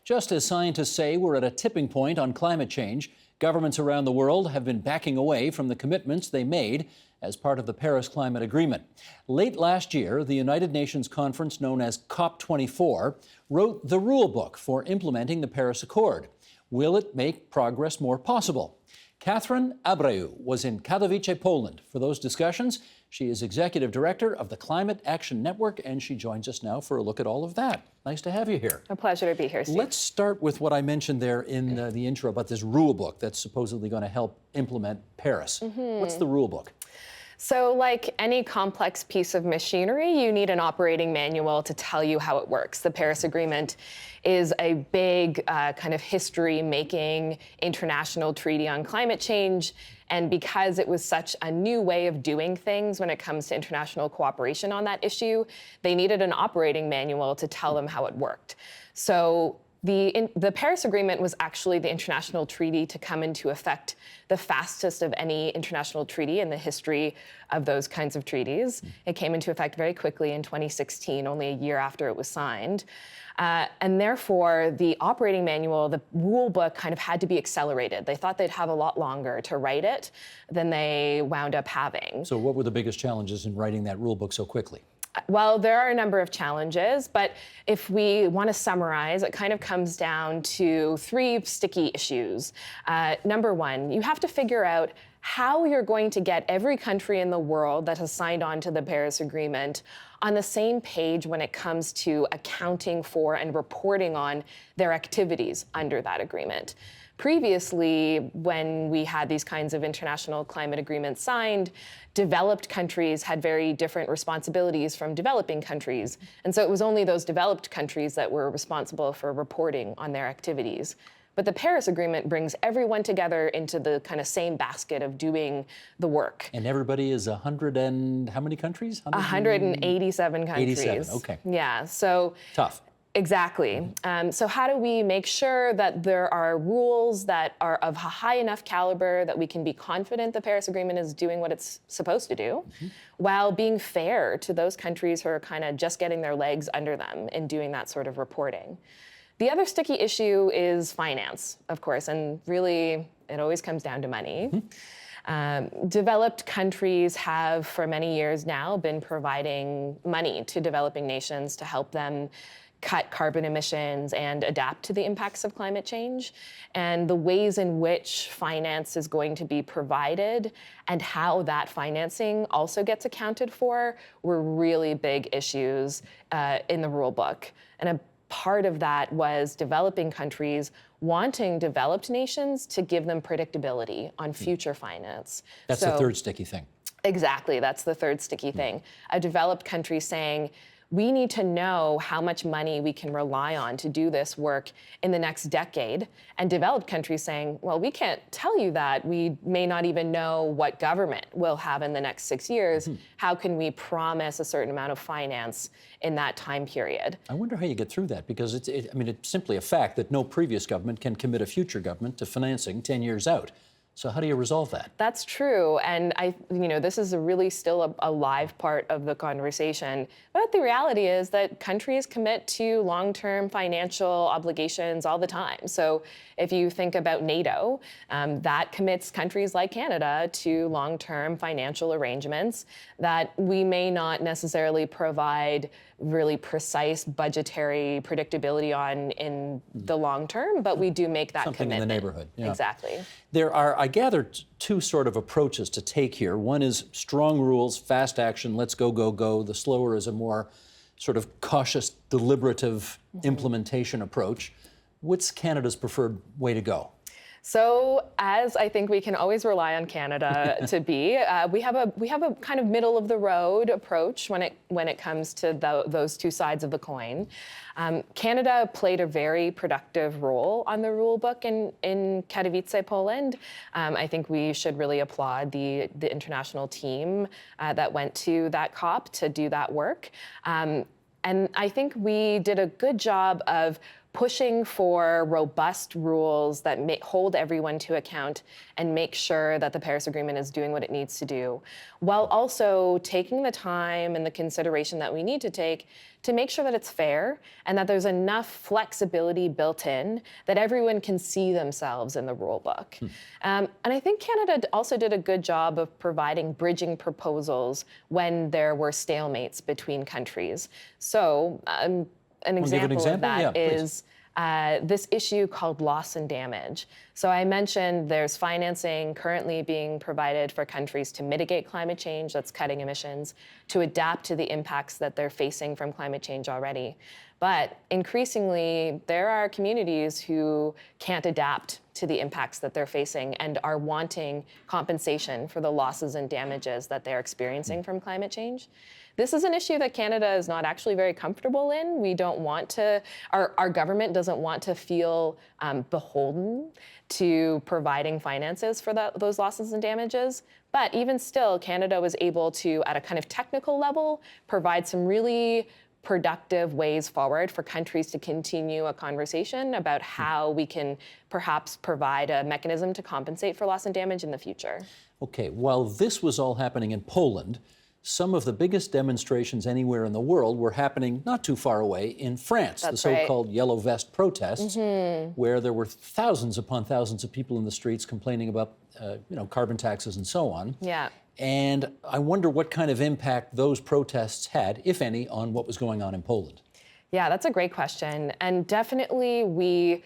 Just as scientists say we're at a tipping point on climate change, governments around the world have been backing away from the commitments they made as part of the Paris Climate Agreement. Late last year, the United Nations conference known as COP24 wrote the rulebook for implementing the Paris Accord. Will it make progress more possible? Catherine Abreu was in Katowice, Poland for those discussions. She is Executive Director of the Climate Action Network, and she joins us now for a look at all of that. Nice to have you here. A pleasure to be here, Steve. Let's start with what I mentioned there in the intro about this rule book that's supposedly going to help implement Paris. What's the rule book? So like any complex piece of machinery, you need an operating manual to tell you how it works. The Paris Agreement is a big kind of history-making international treaty on climate change. And because it was such a new way of doing things when it comes to international cooperation on that issue, they needed an operating manual to tell them how it worked. So the Paris Agreement was actually the international treaty to come into effect the fastest of any international treaty in the history of those kinds of treaties. It came into effect very quickly in 2016, only a year after it was signed. And therefore, the operating manual, the rule book, kind of had to be accelerated. They thought they'd have a lot longer to write it than they wound up having. So what were the biggest challenges in writing that rule book so quickly? Well, there are a number of challenges, but if we want to summarize, it kind of comes down to three sticky issues. Number one, you have to figure out how you're going to get every country in the world that has signed on to the Paris Agreement on the same page when it comes to accounting for and reporting on their activities under that agreement. Previously, when we had these kinds of international climate agreements signed, developed countries had very different responsibilities from developing countries. And so it was only those developed countries that were responsible for reporting on their activities. But the Paris Agreement brings everyone together into the kind of same basket of doing the work. And everybody is 100 and how many countries? 187 countries. 87, okay. Yeah, so. Tough. Exactly. So how do we make sure that there are rules that are of a high enough caliber that we can be confident the Paris Agreement is doing what it's supposed to do, while being fair to those countries who are kind of just getting their legs under them in doing that sort of reporting? The other sticky issue is finance, of course, and really it always comes down to money. Developed countries have, for many years now, been providing money to developing nations to help them cut carbon emissions and adapt to the impacts of climate change. And the ways in which finance is going to be provided and how that financing also gets accounted for were really big issues in the rule book. And a part of that was developing countries wanting developed nations to give them predictability on future finance. That's the third sticky thing. Exactly, that's the third sticky thing. A developed country saying, we need to know how much money we can rely on to do this work in the next decade. And developed countries saying, well, we can't tell you that. We may not even know what government we'll have in the next 6 years. How can we promise a certain amount of finance in that time period? I wonder how you get through that, because it's simply a fact that no previous government can commit a future government to financing 10 years out. So how do you resolve that? That's true, and this is really still a live part of the conversation. But the reality is that countries commit to long-term financial obligations all the time. So if you think about NATO, that commits countries like Canada to long-term financial arrangements that we may not necessarily provide really precise budgetary predictability on in the long term, but we do make that something commitment. In the neighborhood. Yeah. Exactly. There are, I gather, two sort of approaches to take here. One is strong rules, fast action, let's go, go, go. The slower is a more sort of cautious, deliberative implementation approach. What's Canada's preferred way to go? So, as I think we can always rely on Canada to be, we have a kind of middle of the road approach when it comes to those two sides of the coin. Canada played a very productive role on the rule book in Katowice, Poland. I think we should really applaud the international team that went to that COP to do that work. And I think we did a good job of pushing for robust rules that hold everyone to account and make sure that the Paris Agreement is doing what it needs to do, while also taking the time and the consideration that we need to take to make sure that it's fair and that there's enough flexibility built in that everyone can see themselves in the rule book. And I think Canada also did a good job of providing bridging proposals when there were stalemates between countries. So an example of that is this issue called loss and damage. So I mentioned there's financing currently being provided for countries to mitigate climate change, that's cutting emissions, to adapt to the impacts that they're facing from climate change already. But increasingly, there are communities who can't adapt to the impacts that they're facing and are wanting compensation for the losses and damages that they're experiencing from climate change. This is an issue that Canada is not actually very comfortable in. We don't want to, our government doesn't want to feel beholden to providing finances for those losses and damages. But even still, Canada was able to, at a kind of technical level, provide some really productive ways forward for countries to continue a conversation about how we can perhaps provide a mechanism to compensate for loss and damage in the future. Okay, while this was all happening in Poland, some of the biggest demonstrations anywhere in the world were happening not too far away in France, the so-called Yellow Vest protests, where there were thousands upon thousands of people in the streets complaining about carbon taxes and so on. Yeah. And I wonder what kind of impact those protests had, if any, on what was going on in Poland. Yeah, that's a great question. And definitely we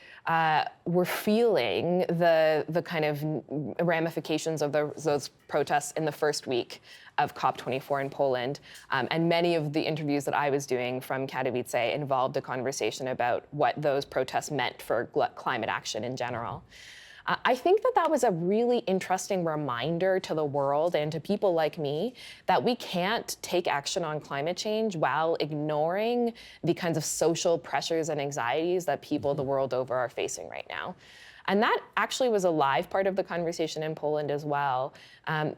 were feeling the kind of ramifications of those protests in the first week of COP24 in Poland. And many of the interviews that I was doing from Katowice involved a conversation about what those protests meant for climate action in general. I think that was a really interesting reminder to the world and to people like me that we can't take action on climate change while ignoring the kinds of social pressures and anxieties that people the world over are facing right now. And that actually was a live part of the conversation in Poland as well. Have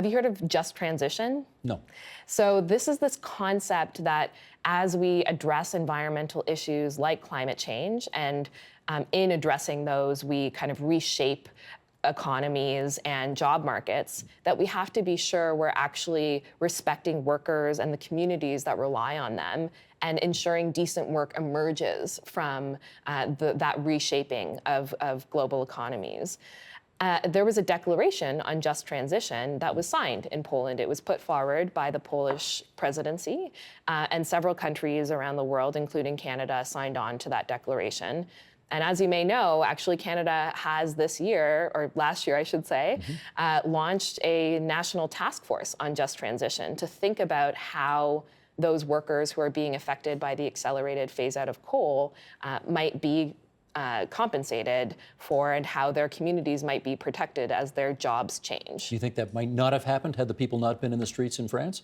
you heard of just transition? No. So this is this concept that as we address environmental issues like climate change, and in addressing those, we kind of reshape economies and job markets, that we have to be sure we're actually respecting workers and the communities that rely on them and ensuring decent work emerges from that reshaping of global economies. There was a declaration on just transition that was signed in Poland. It was put forward by the Polish presidency, and several countries around the world, including Canada, signed on to that declaration. And as you may know, actually Canada has this year, or last year I should say, launched a national task force on just transition to think about how those workers who are being affected by the accelerated phase out of coal might be compensated for, and how their communities might be protected as their jobs change. Do you think that might not have happened had the people not been in the streets in France?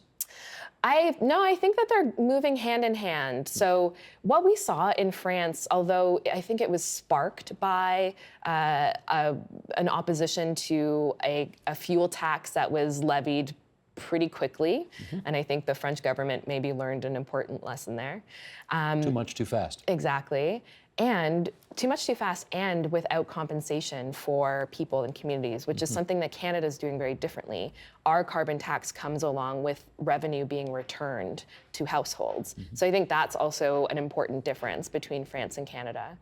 No, I think that they're moving hand in hand. So what we saw in France, although I think it was sparked by an opposition to a fuel tax that was levied pretty quickly, and I think the French government maybe learned an important lesson there. Too much, too fast. Exactly. And too much too fast and without compensation for people and communities, which is something that Canada is doing very differently. Our carbon tax comes along with revenue being returned to households. So I think that's also an important difference between France and Canada.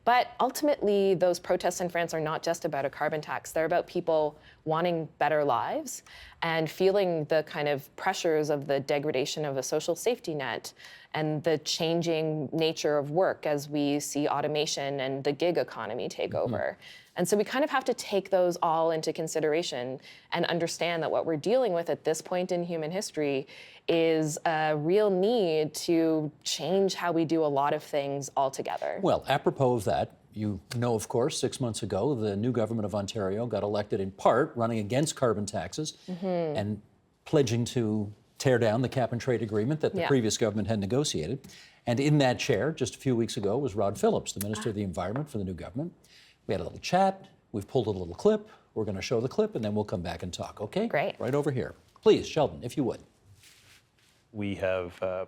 But ultimately, those protests in France are not just about a carbon tax. They're about people wanting better lives and feeling the kind of pressures of the degradation of a social safety net and the changing nature of work as we see automation and the gig economy take over. And so we kind of have to take those all into consideration and understand that what we're dealing with at this point in human history is a real need to change how we do a lot of things altogether. Well, apropos of that, you know, of course, 6 months ago, the new government of Ontario got elected in part running against carbon taxes and pledging to tear down the cap and trade agreement that the previous government had negotiated. And in that chair, just a few weeks ago, was Rod Phillips, the Minister of the Environment for the new government. We had a little chat. We've pulled a little clip. We're going to show the clip, and then we'll come back and talk, okay? Great. Right over here. Please, Sheldon, if you would. We have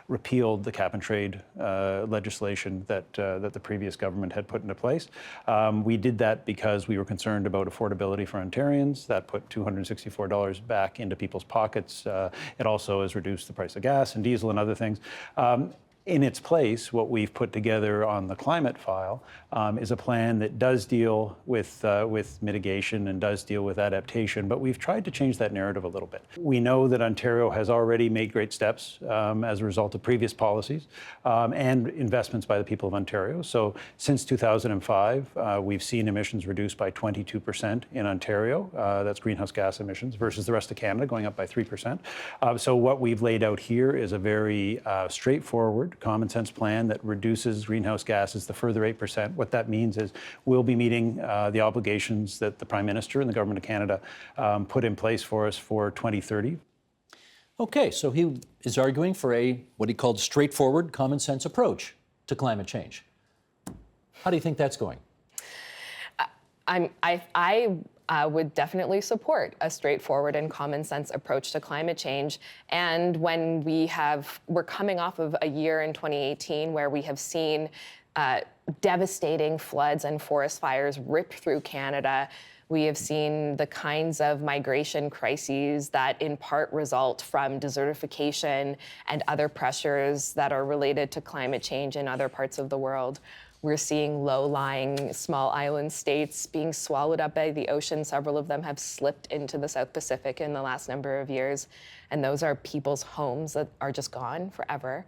repealed the cap-and-trade legislation that the previous government had put into place. We did that because we were concerned about affordability for Ontarians. That put $264 back into people's pockets. It also has reduced the price of gas and diesel and other things. In its place, what we've put together on the climate file is a plan that does deal with mitigation and does deal with adaptation, but we've tried to change that narrative a little bit. We know that Ontario has already made great steps as a result of previous policies and investments by the people of Ontario. So since 2005, we've seen emissions reduced by 22% in Ontario. That's greenhouse gas emissions versus the rest of Canada going up by 3%. So what we've laid out here is a very straightforward, common sense plan that reduces greenhouse gases the further 8%. What that means is we'll be meeting the obligations that the Prime Minister and the Government of Canada put in place for us for 2030. Okay, so he is arguing for a, what he called straightforward, common sense approach to climate change. How do you think that's going? I would definitely support a straightforward and common sense approach to climate change. And when we're coming off of a year in 2018 where we have seen devastating floods and forest fires rip through Canada. We have seen the kinds of migration crises that in part result from desertification and other pressures that are related to climate change in other parts of the world. We're seeing low-lying small island states being swallowed up by the ocean. Several of them have slipped into the South Pacific in the last number of years. And those are people's homes that are just gone forever.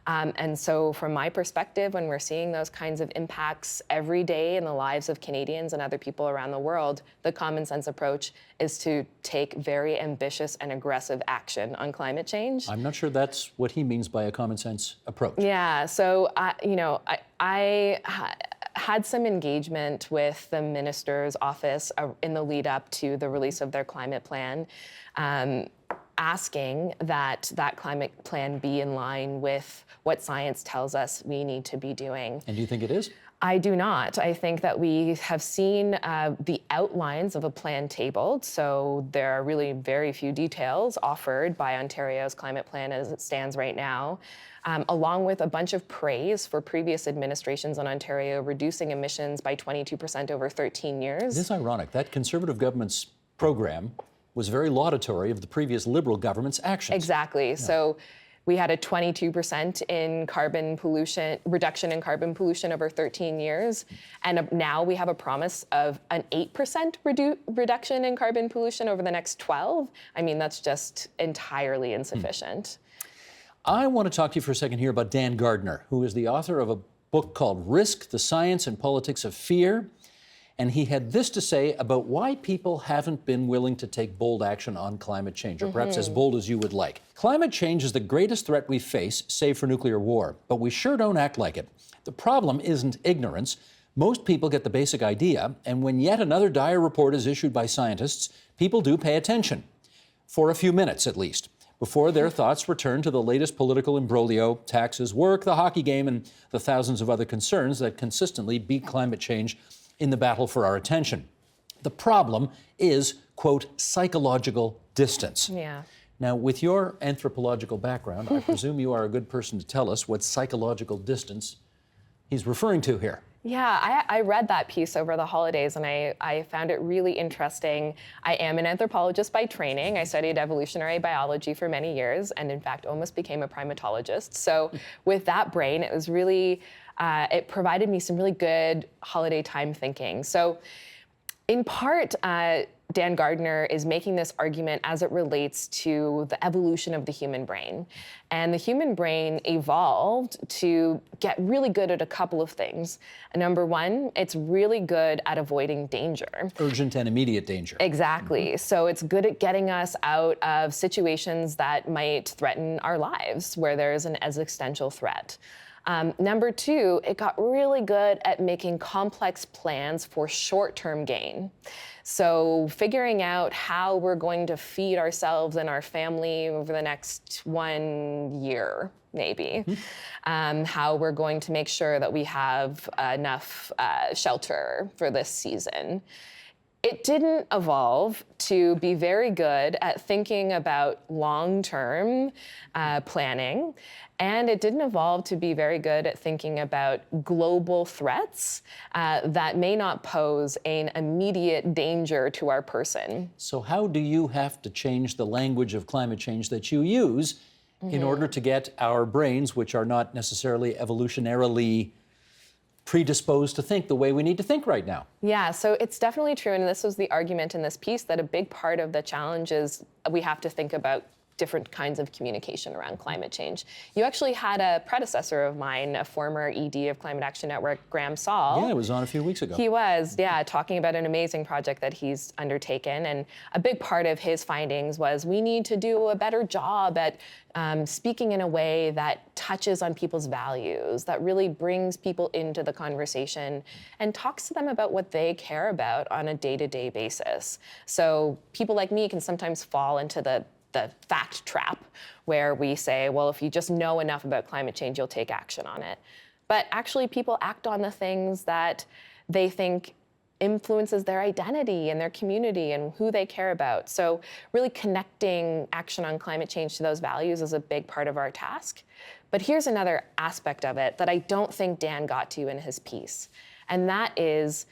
And so from my perspective, when we're seeing those kinds of impacts every day in the lives of Canadians and other people around the world, the common sense approach is to take very ambitious and aggressive action on climate change. I'm not sure that's what he means by a common sense approach. Yeah, so I had some engagement with the minister's office in the lead up to the release of their climate plan, asking that climate plan be in line with what science tells us we need to be doing. And do you think it is? I do not. I think that we have seen the outlines of a plan tabled, so there are really very few details offered by Ontario's climate plan as it stands right now, along with a bunch of praise for previous administrations in Ontario reducing emissions by 22% over 13 years. It is ironic. That Conservative government's program was very laudatory of the previous Liberal government's actions. Exactly. Yeah. So we had a 22% in carbon pollution, reduction in carbon pollution over 13 years. And now we have a promise of an 8% reduction in carbon pollution over the next 12. I mean, that's just entirely insufficient. I want to talk to you for a second here about Dan Gardner, who is the author of a book called Risk, the Science and Politics of Fear. And he had this to say about why people haven't been willing to take bold action on climate change, or perhaps as bold as you would like. Climate change is the greatest threat we face, save for nuclear war, but we sure don't act like it. The problem isn't ignorance. Most people get the basic idea, and when yet another dire report is issued by scientists, people do pay attention, for a few minutes at least, before their thoughts return to the latest political imbroglio, taxes, work, the hockey game, and the thousands of other concerns that consistently beat climate change in the battle for our attention. The problem is, quote, psychological distance. Yeah. Now, with your anthropological background, I presume you are a good person to tell us what psychological distance he's referring to here. Yeah, I read that piece over the holidays and I found it really interesting. I am an anthropologist by training. I studied evolutionary biology for many years and in fact almost became a primatologist. So with that brain, it was really, it provided me some really good holiday time thinking. So in part, Dan Gardner is making this argument as it relates to the evolution of the human brain. And the human brain evolved to get really good at a couple of things. Number one, it's really good at avoiding danger. Urgent and immediate danger. Exactly. So it's good at getting us out of situations that might threaten our lives, where there's an existential threat. Number two, it got really good at making complex plans for short-term gain. So figuring out how we're going to feed ourselves and our family over the next 1 year, maybe. How we're going to make sure that we have enough shelter for this season. It didn't evolve to be very good at thinking about long-term planning, and it didn't evolve to be very good at thinking about global threats that may not pose an immediate danger to our person. So how do you have to change the language of climate change that you use in order to get our brains, which are not necessarily evolutionarily predisposed to think the way we need to think right now? Yeah, so it's definitely true, and this was the argument in this piece, that a big part of the challenge is we have to think about different kinds of communication around climate change. You actually had a predecessor of mine, a former ED of Climate Action Network, Graham Saul. Yeah, it was on a few weeks ago. He was, yeah, talking about an amazing project that he's undertaken. And a big part of his findings was we need to do a better job at speaking in a way that touches on people's values, that really brings people into the conversation and talks to them about what they care about on a day-to-day basis. So people like me can sometimes fall into the fact trap where we say, well, if you just know enough about climate change, you'll take action on it. But actually, people act on the things that they think influences their identity and their community and who they care about. So really connecting action on climate change to those values is a big part of our task. But here's another aspect of it that I don't think Dan got to in his piece, and that is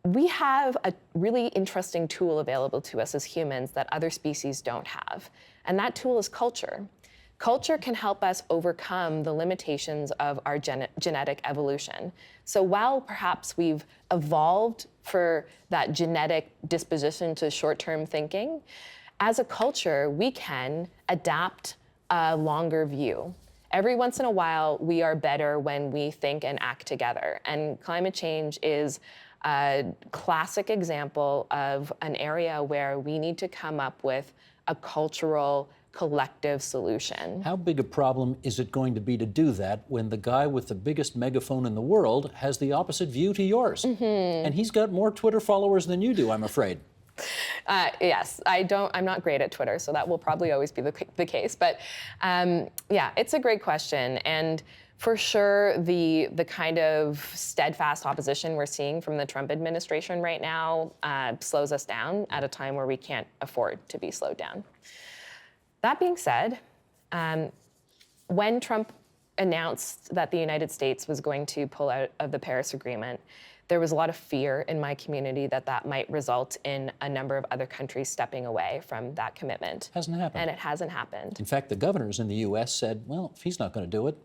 we have a really interesting tool available to us as humans that other species don't have, and that tool is culture. Culture can help us overcome the limitations of our genetic evolution. So while perhaps we've evolved for that genetic disposition to short-term thinking, as a culture, we can adapt a longer view. Every once in a while, we are better when we think and act together, and climate change is a classic example of an area where we need to come up with a cultural, collective solution. How big a problem is it going to be to do that when the guy with the biggest megaphone in the world has the opposite view to yours? And he's got more Twitter followers than you do, I'm afraid. Yes, I'm not great at Twitter, so that will probably always be the case. But yeah, it's a great question. And for sure, the kind of steadfast opposition we're seeing from the Trump administration right now slows us down at a time where we can't afford to be slowed down. That being said, when Trump announced that the United States was going to pull out of the Paris Agreement, there was a lot of fear in my community that that might result in a number of other countries stepping away from that commitment. Hasn't happened. And it hasn't happened. In fact, the governors in the U.S. said, well, if he's not going to do it,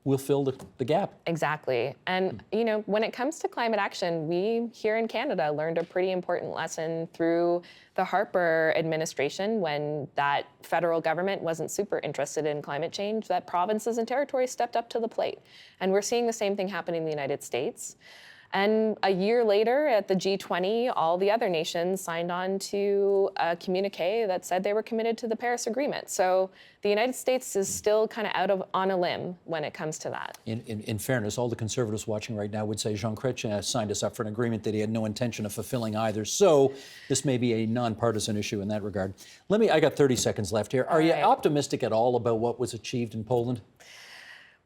we'll fill the gap. Exactly. And, you know, when it comes to climate action, we here in Canada learned a pretty important lesson through the Harper administration when that federal government wasn't super interested in climate change, that provinces and territories stepped up to the plate. And we're seeing the same thing happen in the United States. And a year later at the G20, all the other nations signed on to a communique that said they were committed to the Paris Agreement. So the United States is still kind of on a limb when it comes to that. In fairness, all the conservatives watching right now would say Jean Chrétien signed us up for an agreement that he had no intention of fulfilling either. So this may be a nonpartisan issue in that regard. I got 30 seconds left here. Are you optimistic at all about what was achieved in Poland?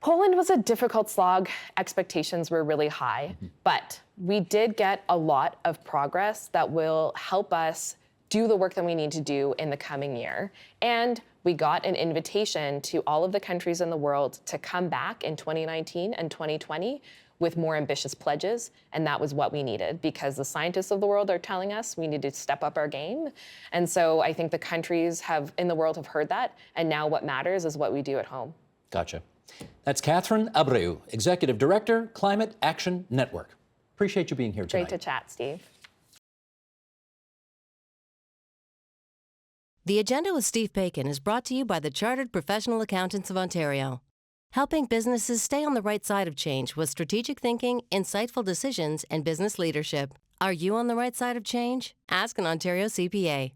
Poland was a difficult slog. Expectations were really high, but we did get a lot of progress that will help us do the work that we need to do in the coming year. And we got an invitation to all of the countries in the world to come back in 2019 and 2020 with more ambitious pledges, and that was what we needed because the scientists of the world are telling us we need to step up our game. And so I think the countries in the world have heard that, and now what matters is what we do at home. Gotcha. That's Catherine Abreu, Executive Director, Climate Action Network. Appreciate you being here tonight. Great to chat, Steve. The Agenda with Steve Paikin is brought to you by the Chartered Professional Accountants of Ontario, helping businesses stay on the right side of change with strategic thinking, insightful decisions, and business leadership. Are you on the right side of change? Ask an Ontario CPA.